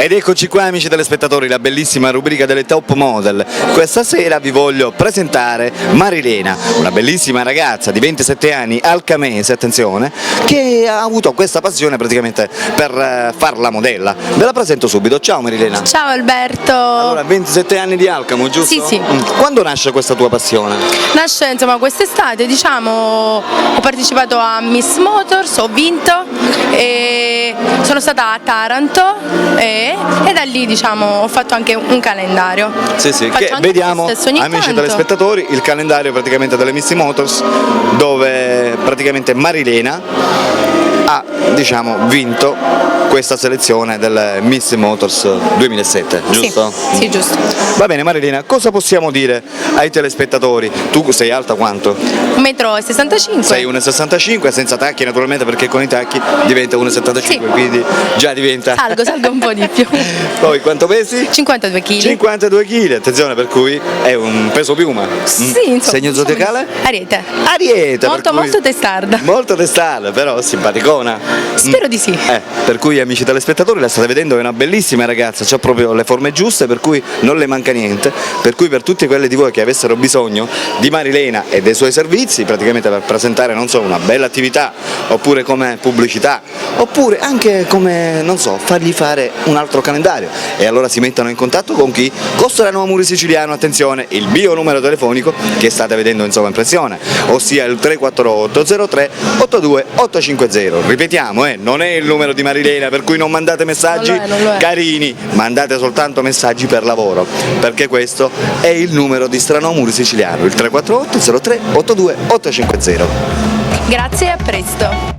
Ed eccoci qua, amici telespettatori, la bellissima rubrica delle top model. Questa sera vi voglio presentare Marilena, una bellissima ragazza di 27 anni, alcamese, attenzione, che ha avuto questa passione praticamente per far la modella. Ve la presento subito. Ciao Marilena. Ciao Alberto. Allora, 27 anni di Alcamo, giusto? Sì, sì. Quando nasce questa tua passione? Nasce insomma quest'estate, diciamo, ho partecipato a Miss Motors, ho vinto e sono stata a Taranto e da lì diciamo ho fatto anche un calendario. Sì, sì, Faccio che anche vediamo, test ogni amici tanto. telespettatori, il calendario praticamente delle Miss Motors, dove praticamente Marilena ha, diciamo, vinto questa selezione del Miss Motors 2007, giusto? Sì, sì, giusto. Va bene Marilena, cosa possiamo dire ai telespettatori? Tu sei alta quanto? 1,65 m. Sei 1,65 senza tacchi naturalmente, perché con i tacchi diventa 1,75, Sì. quindi già diventa... Salgo un po' di più. Poi quanto pesi? 52 kg. 52 kg, attenzione, per cui è un peso piuma. Sì, insomma. Segno zodiacale? Ariete. Ariete. Molto, per cui... molto testarda. Molto testarda, però simpaticona. Spero di sì. Per cui amici telespettatori, la state vedendo, è una bellissima ragazza, ha proprio le forme giuste, per cui non le manca niente, per cui per tutti quelli di voi che avessero bisogno di Marilena e dei suoi servizi, praticamente per presentare, non so, una bella attività, oppure come pubblicità, oppure anche come, non so, fargli fare un altro calendario, e allora si mettono in contatto con chi? Con Strano Amore Siciliano, attenzione, il bio numero telefonico che state vedendo in sovraimpressione, ossia il 348 03 82 850. Ripetiamo, non è il numero di Marilena, per cui non mandate messaggi Non lo è. carini, mandate soltanto messaggi per lavoro, perché questo è il numero di Strano Amore Siciliano, il 348 03 82 850. Grazie e a presto.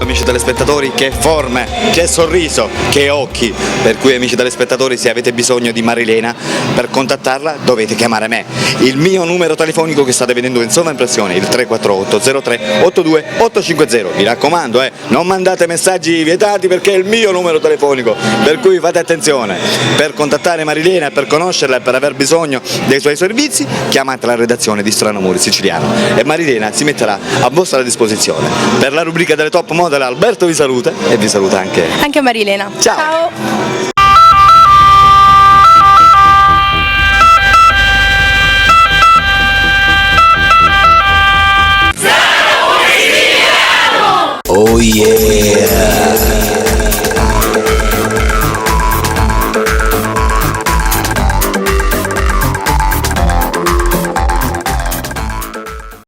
Amici telespettatori, che forme, che sorriso, che occhi, per cui amici telespettatori, se avete bisogno di Marilena, per contattarla dovete chiamare me. Il mio numero telefonico che state vedendo in sovraimpressione, il 348 03 82 850. Mi raccomando, non mandate messaggi vietati perché è il mio numero telefonico, per cui fate attenzione. Per contattare Marilena, per conoscerla e per aver bisogno dei suoi servizi, chiamate la redazione di Strano Amore Siciliano e Marilena si metterà a vostra disposizione. Per la rubrica delle top model Alberto vi saluta e vi saluta anche Marilena. Ciao. Oh yeah.